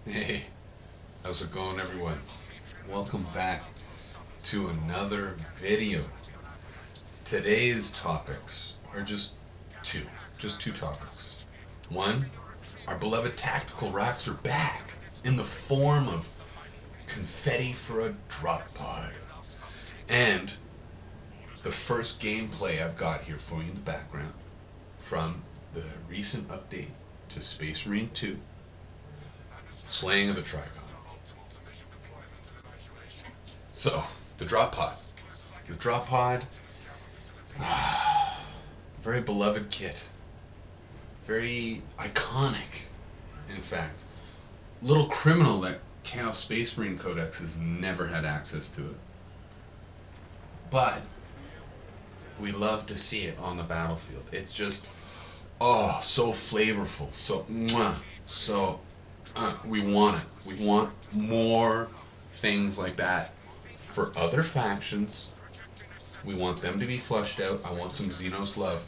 Hey, how's it going, everyone? Welcome back to another video. Today's topics are just two topics. One, our beloved tactical racks are back in the form of confetti for a drop pod. And the first gameplay I've got here for you in the background from the recent update to Space Marine 2, Slaying of the TRYGON. So, the drop pod. The drop pod, very beloved kit. Very iconic, in fact. Little criminal that Chaos Space Marine Codex has never had access to it. But we love to see it on the battlefield. It's just, so flavorful. So, mwah, so, we want it. We want more things like that for other factions. We want them to be flushed out. I want some Xenos love.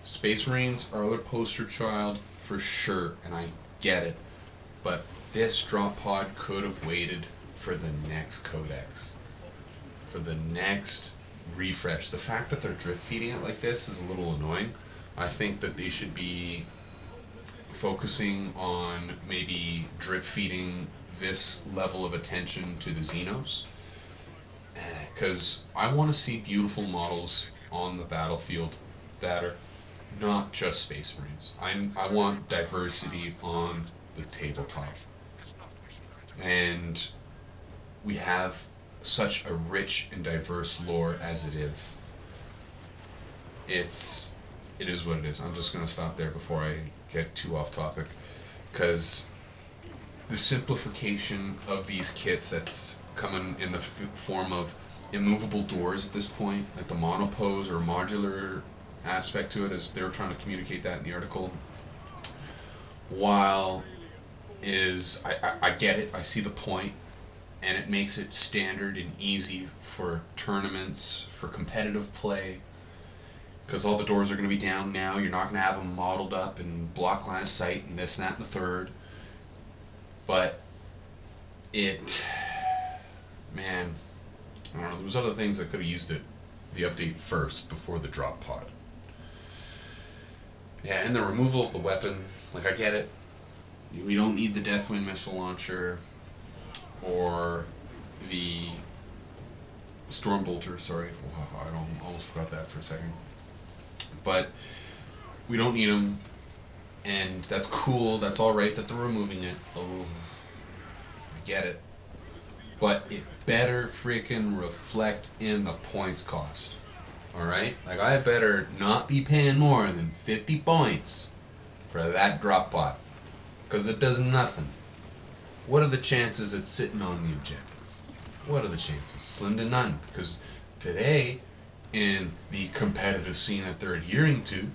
Space Marines are their poster child for sure, and I get it. But this drop pod could have waited for the next codex, for the next refresh. The fact that they're drip feeding it like this is a little annoying. I think that they should be focusing on maybe drip feeding this level of attention to the Xenos, because I want to see beautiful models on the battlefield that are not just Space Marines. I want diversity on the tabletop. And we have such a rich and diverse lore as it is. It is what it is. I'm just going to stop there before I get too off topic, because the simplification of these kits that's coming in the form of immovable doors at this point, like the monopose or modular aspect to it, as they were trying to communicate that in the article. While I get it, I see the point, and it makes it standard and easy for tournaments, for competitive play, because all the doors are going to be down now. You're not going to have them modeled up and block line of sight and this, and that, and the third. But man, I don't know, there was other things that could have used the update first before the drop pod. Yeah, and the removal of the weapon, like, I get it. We don't need the Deathwind missile launcher or the Stormbolter, sorry. I almost forgot that for a second. But we don't need them, and that's cool. That's alright that they're removing it. Oh, I get it. But it better freaking reflect in the points cost. Alright? Like, I better not be paying more than 50 points for that drop pod, because it does nothing. What are the chances it's sitting on the objective? What are the chances? Slim to none. Because today, in the competitive scene that they're adhering to,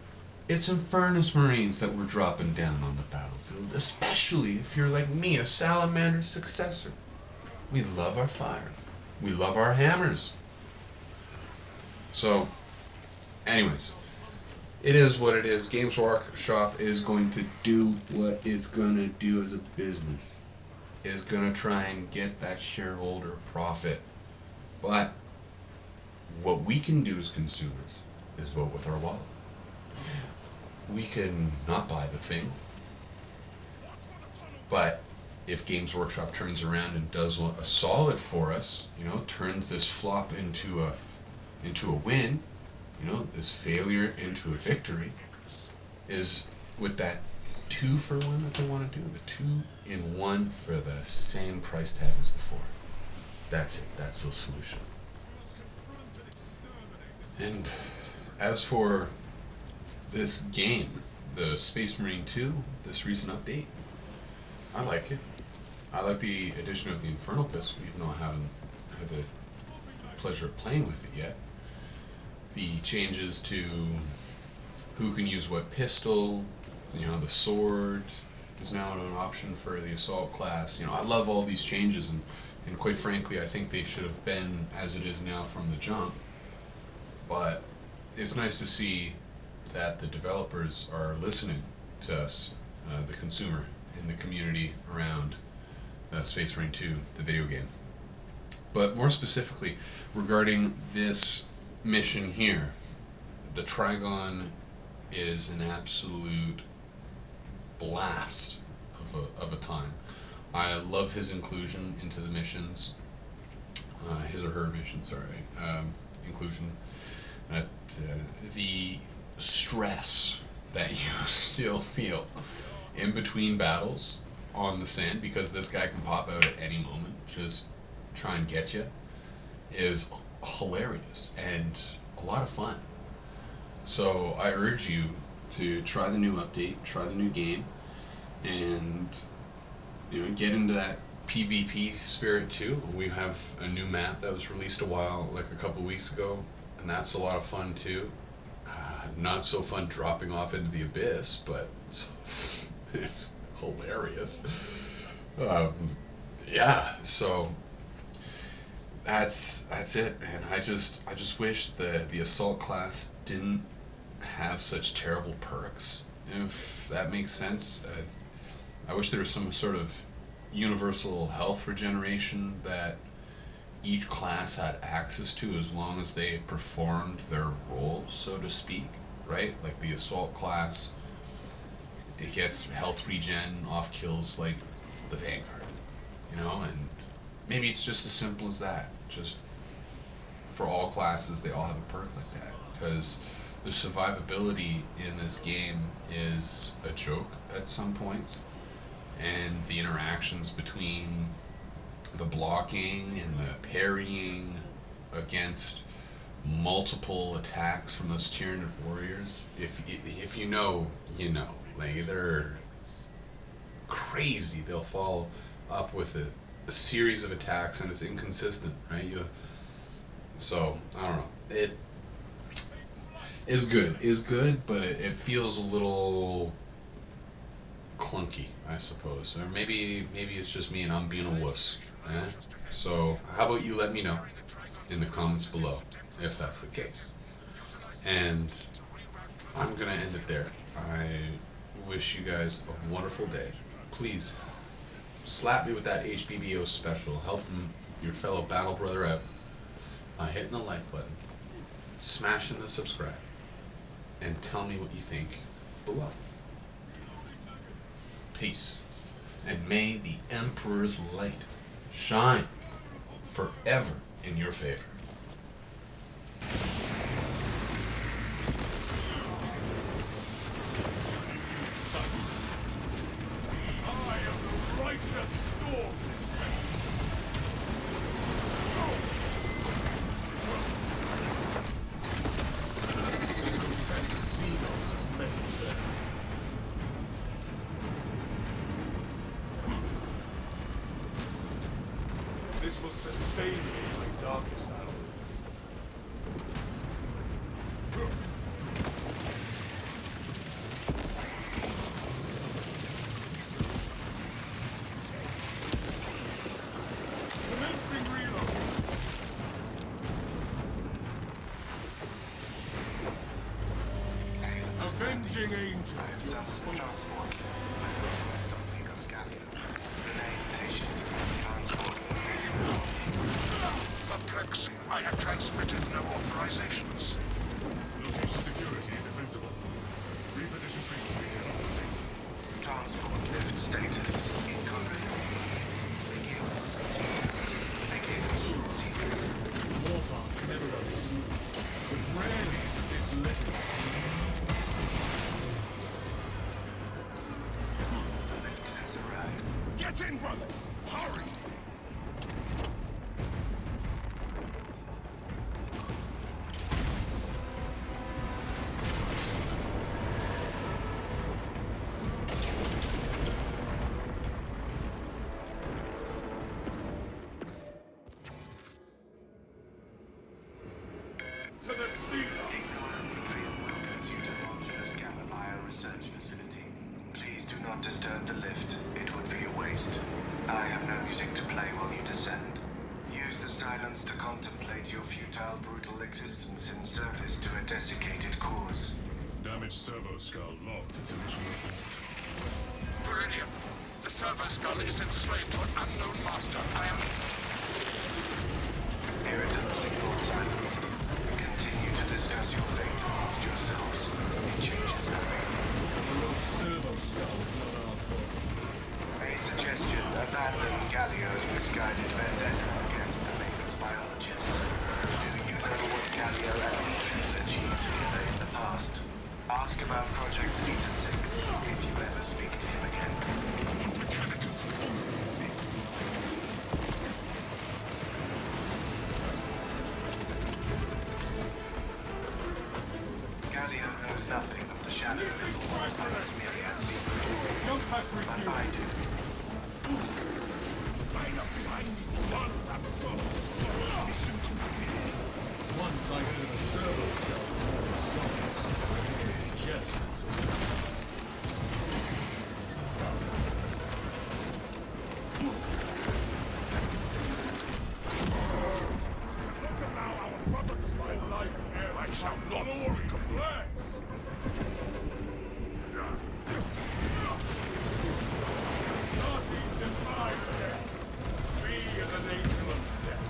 it's Infernus Marines that we're dropping down on the battlefield, especially if you're like me, a Salamander successor. We love our fire. We love our hammers. So, anyways, it is what it is. Games Workshop is going to do what it's going to do as a business. It's going to try and get that shareholder profit. But what we can do as consumers is vote with our wallet. We can not buy the thing, but if Games Workshop turns around and does a solid for us, turns this flop into a win, this failure into a victory, is with that 2-for-1 that they want to do, the 2-in-1 for the same price tag as before. That's it. That's the solution. And as for this game, the Space Marine 2, this recent update, I like it. I like the addition of the Infernal Pistol, even though I haven't had the pleasure of playing with it yet. The changes to who can use what pistol, the sword is now an option for the assault class. I love all these changes, and quite frankly, I think they should have been as it is now from the jump. But it's nice to see that the developers are listening to us, the consumer, and the community around Space Marine 2, the video game. But more specifically, regarding this mission here, the TRYGON is an absolute blast of a time. I love his inclusion into the missions, his or her mission, sorry, inclusion. The stress that you still feel in between battles on the sand, because this guy can pop out at any moment, just try and get you, is hilarious and a lot of fun. So I urge you to try the new update, try the new game, and get into that PvP spirit too. We have a new map that was released a couple weeks ago, and that's a lot of fun too. Not so fun dropping off into the abyss, but it's hilarious. Yeah, so that's it, and I just wish the assault class didn't have such terrible perks, if that makes sense. I wish there was some sort of universal health regeneration that each class had access to as long as they performed their role, so to speak, right? Like the assault class, it gets health regen off kills like the Vanguard, and maybe it's just as simple as that. Just for all classes, they all have a perk like that, because the survivability in this game is a joke at some points, and the interactions between the blocking and the parrying against multiple attacks from those Tyranid warriors, if you know, like, they're crazy. They'll follow up with a series of attacks, and it's inconsistent, right? So I don't know. It is good, but it feels a little clunky, I suppose. Or maybe it's just me and I'm being a wuss. So how about you let me know in the comments below if that's the case. And I'm gonna end it there. I wish you guys a wonderful day. Please slap me with that HBBO special, helping your fellow battle brother out by hitting the like button, smashing the subscribe, and tell me what you think below. Peace, and may the Emperor's light shine forever in your favor. This will sustain me in my darkest hour. Commencing reload. Avenging angels. Transport. Request on Picos Gallia. Remain patient. Transport. Perplex. I have transmitted no authorizations. Location security indefensible. Reposition frequency. Transport lift status incorrect. Begins ceases. Warpaths never run smooth, but rarely is this little. The lift has arrived. Get in, brothers! Hurry! To the sea! Welcomes you to Launcher's Gamma Bio Research Facility. Please do not disturb the lift. It would be a waste. I have no music to play while you descend. Use the silence to contemplate your futile, brutal existence in service to a desiccated cause. Damaged servo skull logged into mission report. Viridian, the servo skull is enslaved to an unknown master. I am... Irritant signal silenced. Continue to discuss your fate amongst yourselves. It changes nothing. The little servo skull is not our fault. A suggestion: abandon Gallio's misguided vendetta against the Maker's biologists. Do you know what Gallio and Mitri achieved together in the past? Ask about Project Zeta 6 if you ever speak to him again. What mechanical fool is this? Gallio knows nothing of the Shadow People and its myriad secrets. Jump pack But review! I do. Line up behind me to launch that foe! Mission complete! Once I heard a servo skull perform songs. Just until... Not allow our brother to my life. I shall not speak of this. Starties defy death! Me as an angel of death!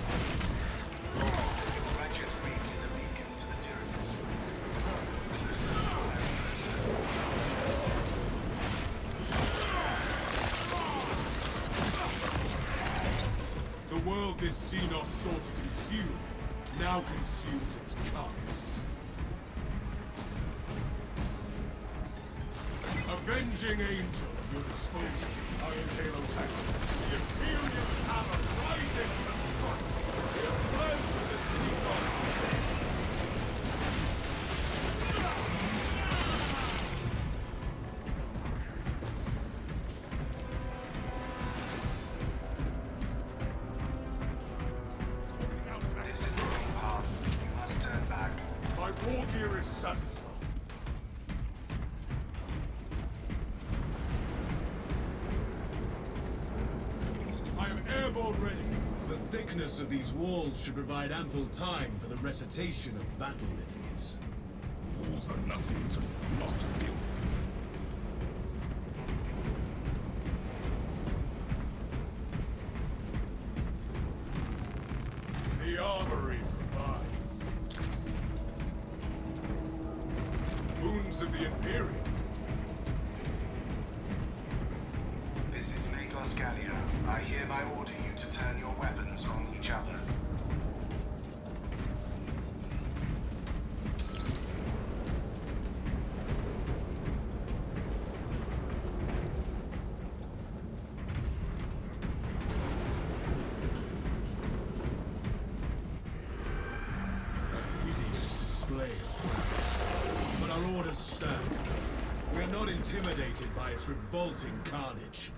Righteous Reach is a beacon to the Tyranids. The world this Xenos sought to consume now consumes its carcass. Avenging angel at your disposal. I am Halo Tactics. The Imperium's hammer rises to strike. It blends the Xenos. This is the wrong path. You must turn back. My war gear is satisfied. I am airborne ready. The thickness of these walls should provide ample time for the recitation of battle litanies. Walls are nothing to Xenos filth. The armory provides. Wounds of the Imperium. This is Magos Gallio. I hereby order you to turn your weapons on each other. A hideous display of prowess. But our orders stand. We are not intimidated by its revolting carnage.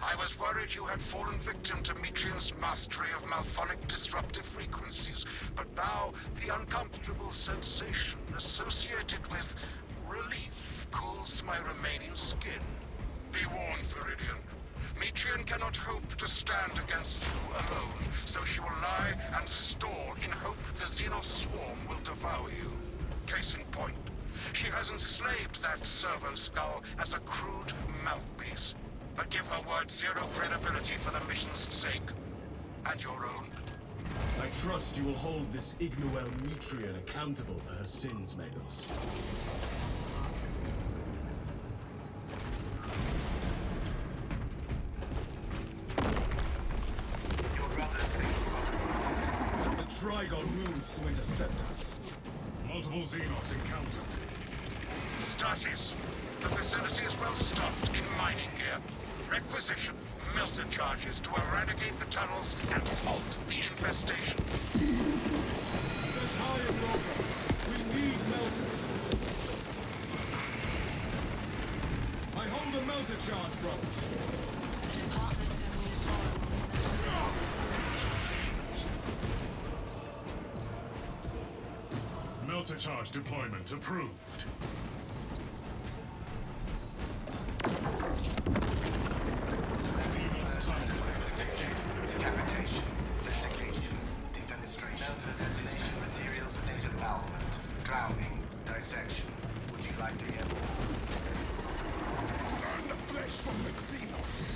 I was worried you had fallen victim to Mitrian's mastery of malphonic disruptive frequencies, but now the uncomfortable sensation associated with relief cools my remaining skin. Be warned, Viridian. Mitrian cannot hope to stand against you alone, so she will lie and stall in hope the Xenos swarm will devour you. Case in point, she has enslaved that servo skull as a crude mouthpiece. But give her word zero credibility for the mission's sake. And your own. I trust you will hold this Ignoel Mitrian accountable for her sins, Magos. Your brothers think you are the weakest. The TRYGON moves to intercept us. Multiple Xenos encountered. Starties, the facility is well stocked in mining gear. Requisition melter charges to eradicate the tunnels and halt the infestation. Set high programs. We need melters. I hold a melter charge, brothers. Department only Melter charge deployment approved. Xenos tunnel. Decapitation, desiccation, defenestration, detonation material disembowelment, drowning, dissection. Would you like to hear more? Burn the flesh from the Xenos.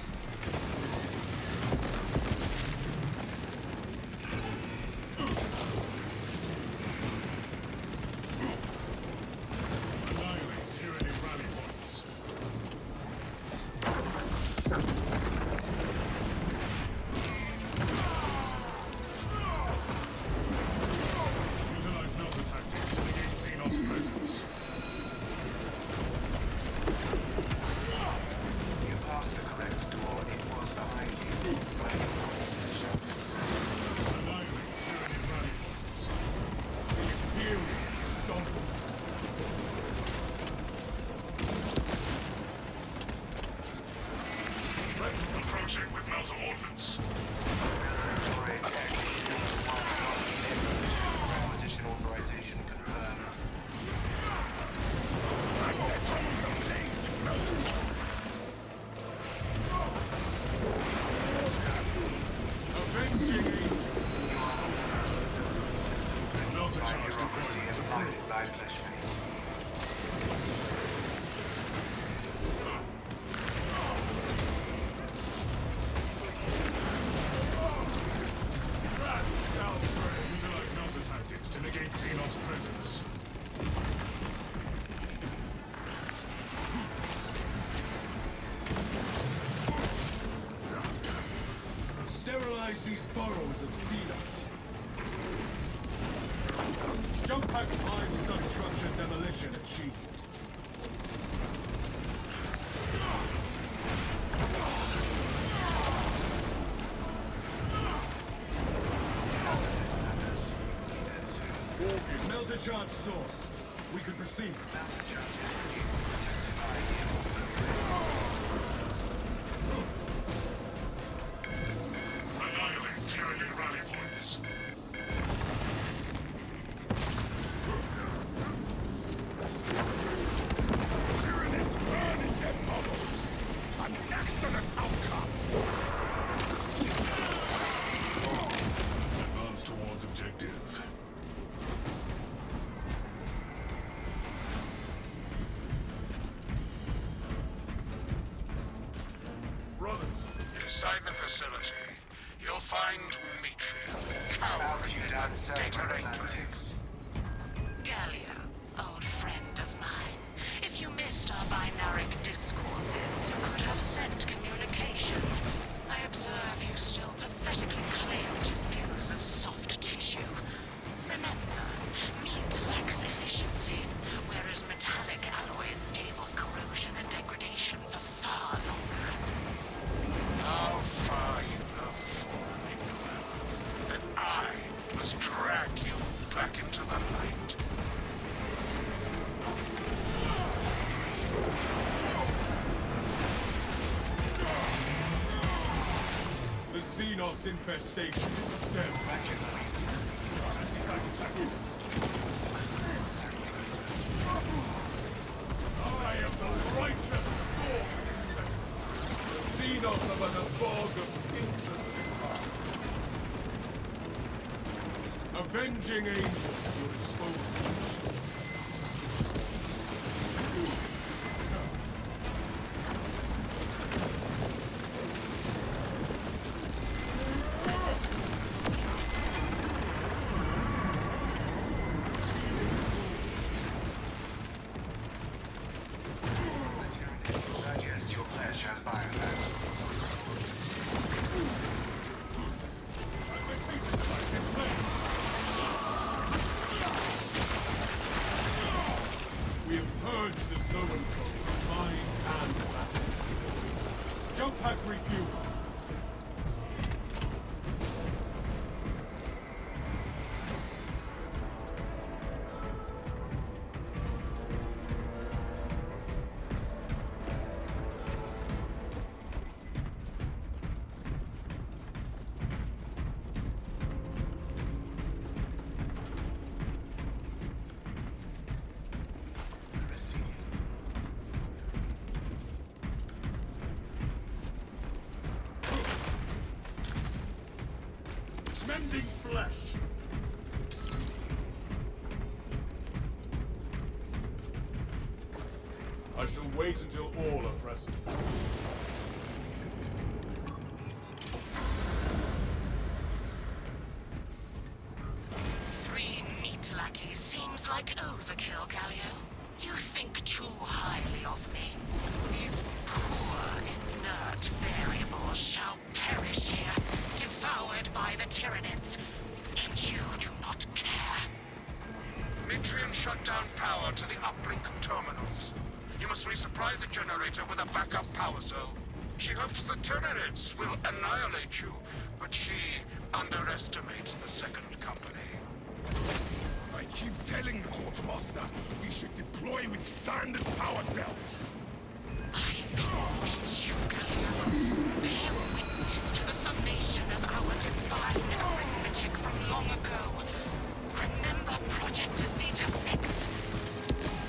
Analyze these burrows of Xenos. Jump pack mine substructure demolition achieved. Melter charge source. We can proceed. Annihilate Tyrigon rally points. Tyranids burning their bubbles. An excellent outcome. Advance towards objective. Brothers, Inside the facility, you'll find Metria, coward, Altitude at data wrangler. Atlantics. Gallia, old friend of mine. If you missed our binaric discourses, you could have sent communication. I observe you still pathetically claim to fuse of soft tissue. Remember, meat lacks efficiency, whereas metallic alloys stave off corrosion and degradation for far longer. How far you have fallen, Inquisitor, that I must drag you back into the light. the Xenos infestation is stemmed. I am the righteous storm. Xenos are but a fog of pincers and parts. Avenging angel at your disposal. Digest your flesh as biomass. We have purged the zone code from mind and matter. Jump pack refuel. Mending flesh. I shall wait until all are present. Three meat lackeys seems like overkill, Gallio. You think too highly of me. These poor, inert variables shall perish here, devoured by the Tyranids. And you do not care. Mitrian shut down power to the uplink terminals. You must resupply the generator with a backup power cell. She hopes the Tyranids will annihilate you, but she underestimates the second company. I keep telling the Quartermaster he should deploy with standard power cells. I beseech you, Gallio. Bear witness to the summation of our divine arithmetic from long ago. Remember Project Zeta 6?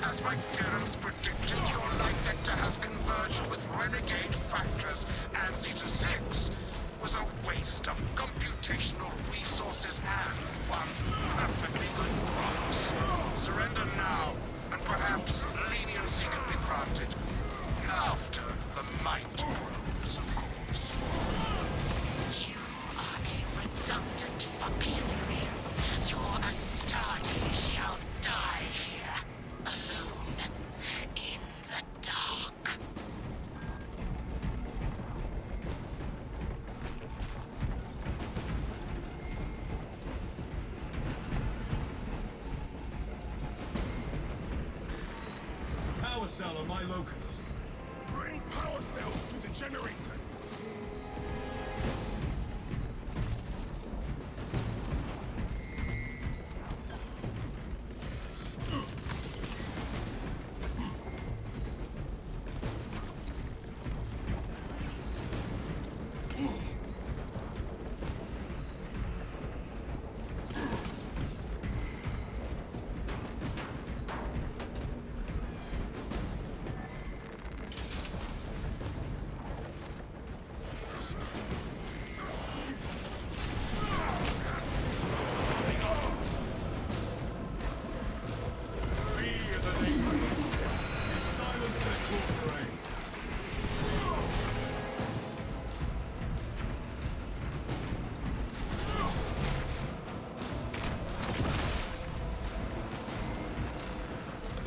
As my theorems predicted, your life vector has converged with renegade factors, and Zeta 6 was a waste of computational resources and one perfectly good cross. Surrender now, and perhaps leniency can be granted. After the mind grows, of course. cell on my locus. Bring power cells to the generators.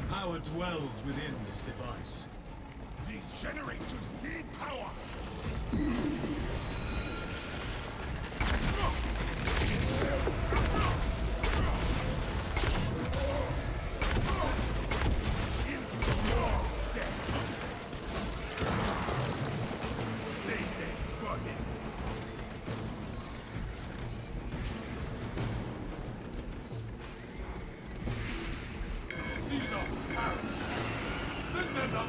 Power dwells within this device. These generators need power! Into the war of death! Stay dead, fucking! Xenos parasites! Send them up!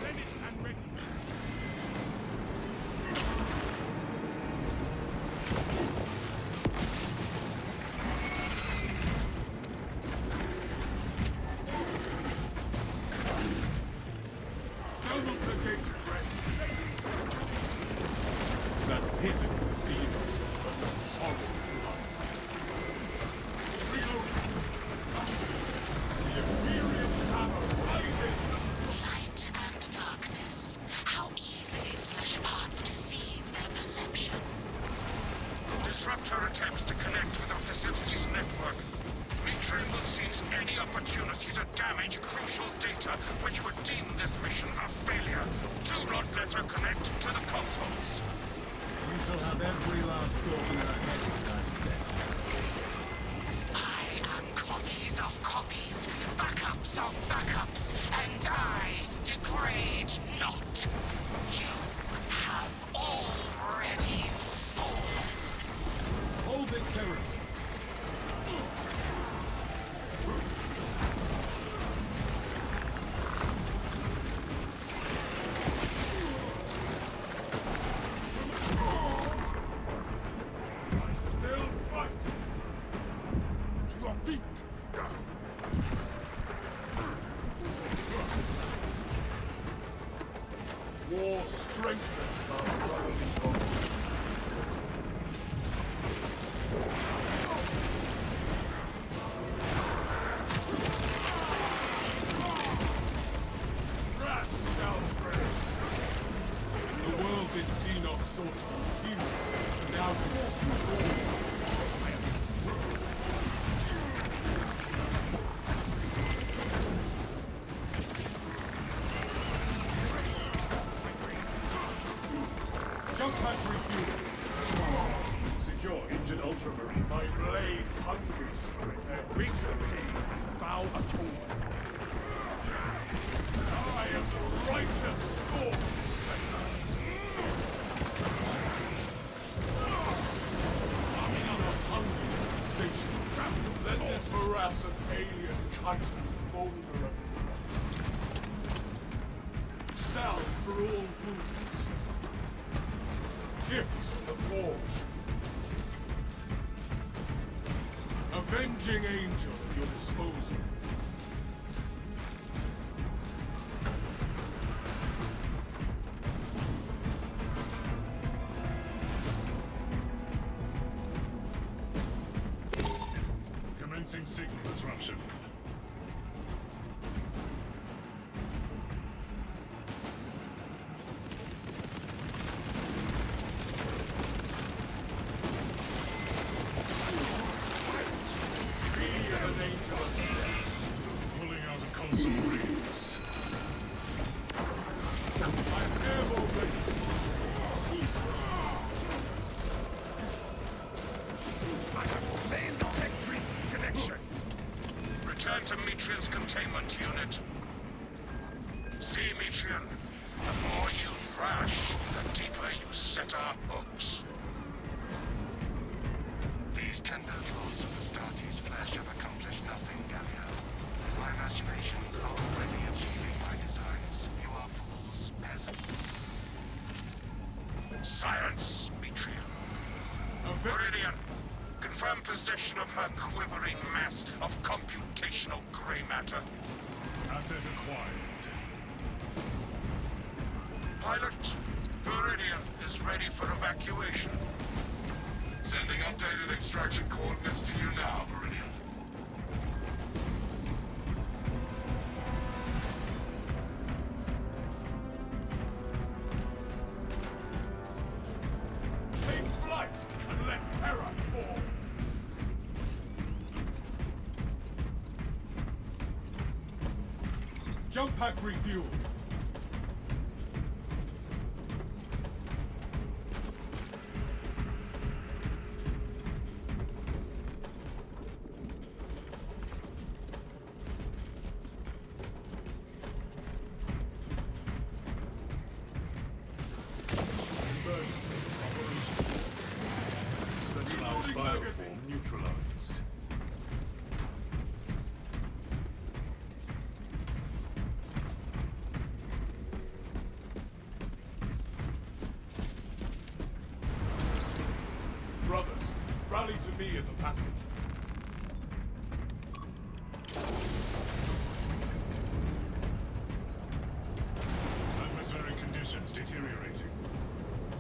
Finished and ready! No multiplication ready! That pitiful Xenos has got a horrible light. Reload! The Imperial hammer rises to Light and darkness. How easily flesh parts deceive their perception. Disrupt her attempts to connect with our facility's network. Retrain will seize any opportunity to damage crucial data which would deem this mission a failure. Do not let her connect to the consoles. You shall have every last thought in her head to dissect. I am copies of copies, backups of backups, and I degrade not. You have already fallen. Hold this territory. I still fight! To your feet! War strengthens our brotherly bond. Wrath shall reign. The world this Xenos sought to consume, now consumes all. I am jump pack refueling. Secure injured ultramarine. My blade hungers for it. Erase the pain and vow atonement. I am the righteous storm Xenos hungers insatiable. Let this morass of alien chitin molder and rot. Salve for all wounds. Gifts from the Forge. Avenging angel at your disposal. Commencing signal disruption. Pulling out a console rings. I'm airborne ready. I have slain the Tech Priest's connection. containment unit. See, Metrian, the more you thrash, the deeper you set our hooks. These tender claws of Astartes' flesh have accomplished nothing, Gallia. My machinations are already achieving my designs. You are fools, peasants. Science, Metrian. Viridian, confirm possession of her quivering mass of computational gray matter. Asset acquired. Pilot, Viridian is ready for evacuation. Sending updated extraction coordinates to you now, Viridian. Take flight and let terror fall. Jump pack refueled. Specialized bioform neutralized. Brothers, rally to me in the passage. Atmospheric conditions deteriorating.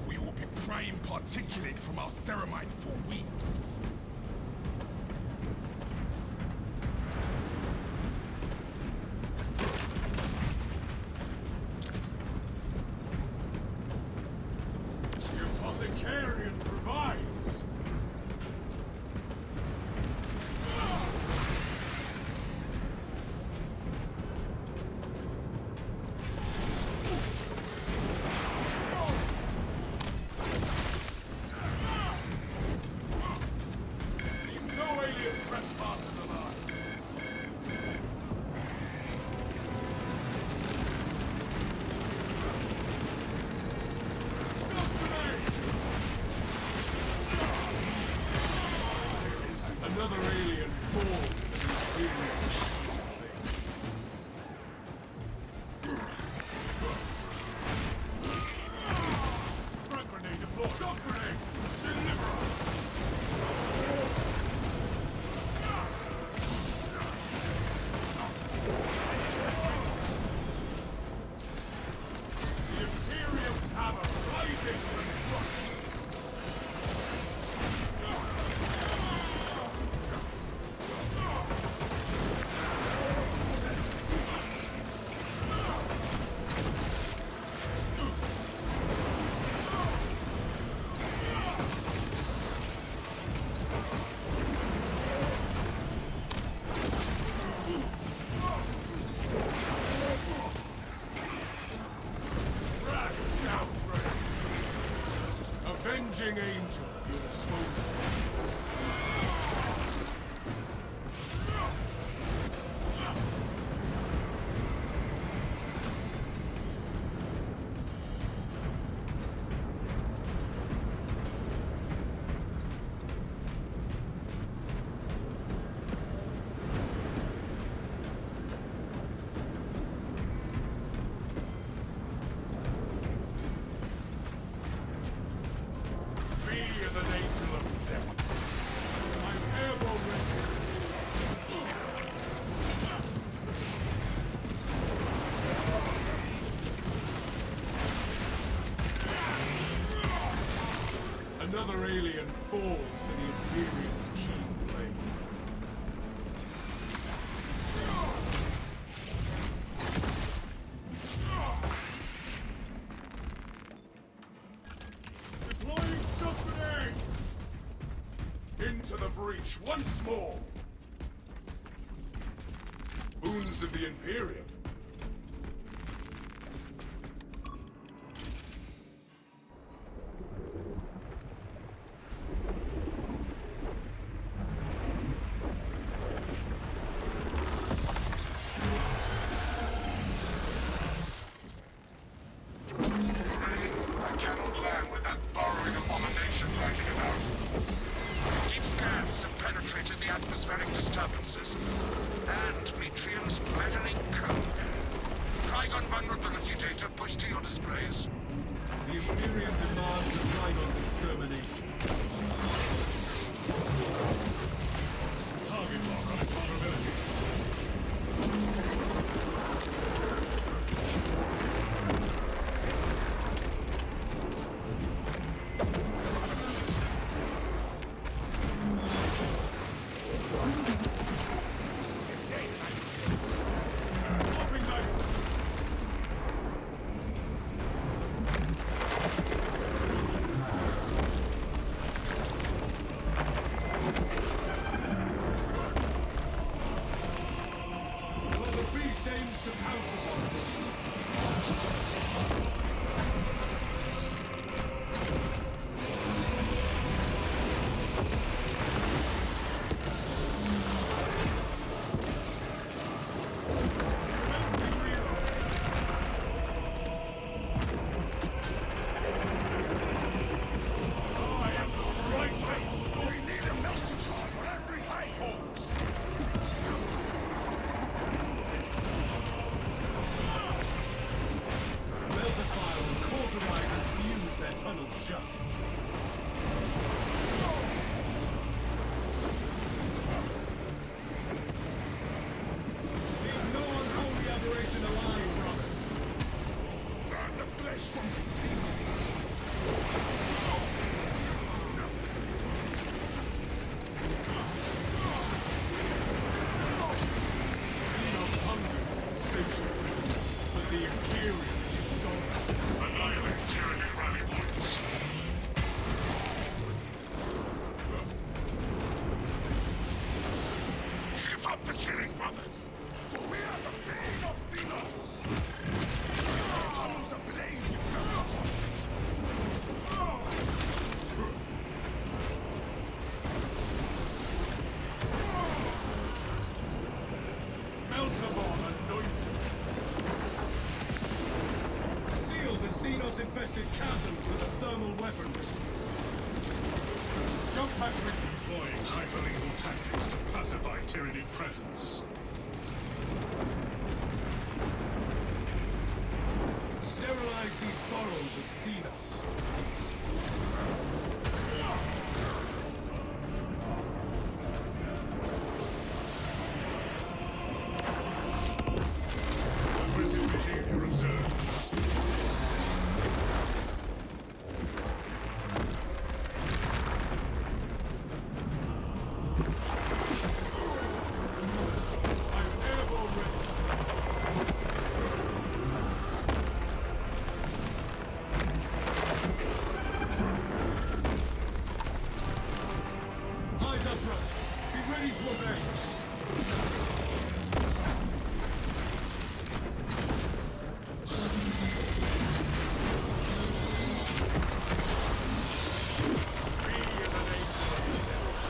We will be praying particulate from our ceramite for weeks. The apothecarian provides. No alien trespassers alive. Another alien falls to the Imperial. Frag grenade deployed. Shock grenade! Deliver! The Imperium's hammer rises to strike! Frag downgrade! Avenging angel at your disposal. Me is an angel of death. I'm airborne ready. Another alien falls to the Imperium's keen blade. Deploying shock grenade! Into the breach once more! Boons of the Imperium. atmospheric disturbances and Metrium's meddling code. TRYGON vulnerability data pushed to your displays. The Imperium demands the TRYGON's extermination. Target lock on its vulnerabilities. Swapping knife. While the beast aims to pounce upon us. Commencing reload. I am the right face. We need a melting charge on every highhold. Meltifire will cauterize and fuse their tunnels shut. Leave no unholy aberration alive, brothers. Burn the flesh from the seams. Xenos hungers insatiable, but the Imperiums don't. Annihilate tyranny rally points. Give up the killing, brothers, for we are the pain of Xenos. Tunnels ablaze, you Meltabon anointed. Seal the Xenos-infested chasms with a thermal weaponry. Jump back deploying hyper-lethal tactics to pacify Tyranid presence. Sterilize these burrows of Xenos. Aggressive behavior observed. I'm airborne ready. Eyes up, brothers. Be ready to obey. Be as an angel of the devil.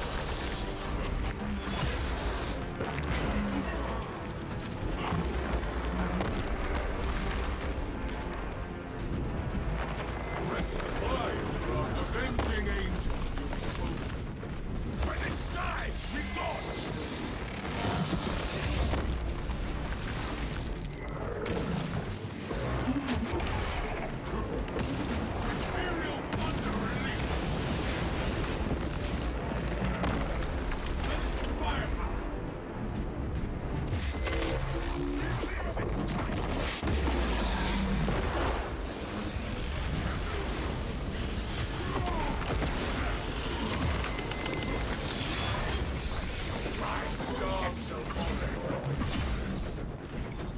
Press supplies from avenging angel at your disposal. When it dies, we dodge! Imperial thunder release! Let's firepower!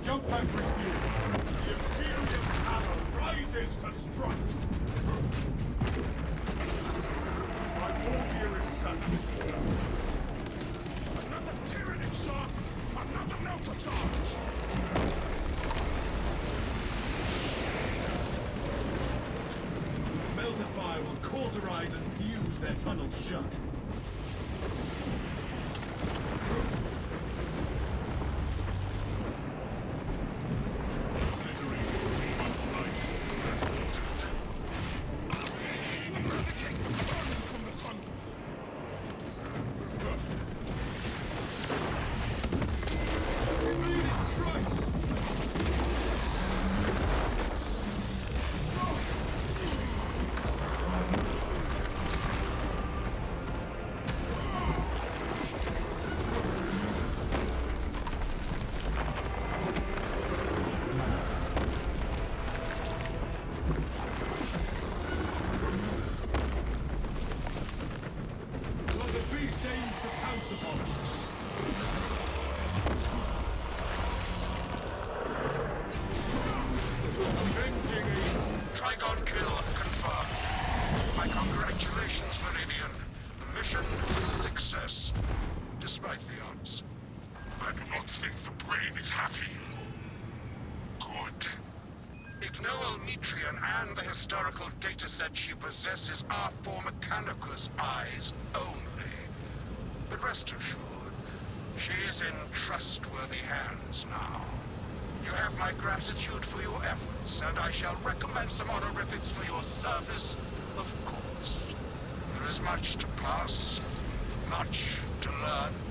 Jump back refuel. The Imperium's hammer rises to strike. My war gear is satisfied. Another Tyranid shaft! Another melter charge! Meltifire will cauterize and fuse their tunnels shut. Obliterating Xenos life is as important. Eradicate the burning from the tunnels! My congratulations, Viridian. The mission is a success, despite the odds. I do not think the brain is happy. Good. Ignoel Metrian and the historical dataset she possesses are for Mechanicus eyes only. But rest assured, she is in trustworthy hands now. You have my gratitude for your efforts, and I shall recommend some honorifics for your service, of course. There is much to pass, much to learn.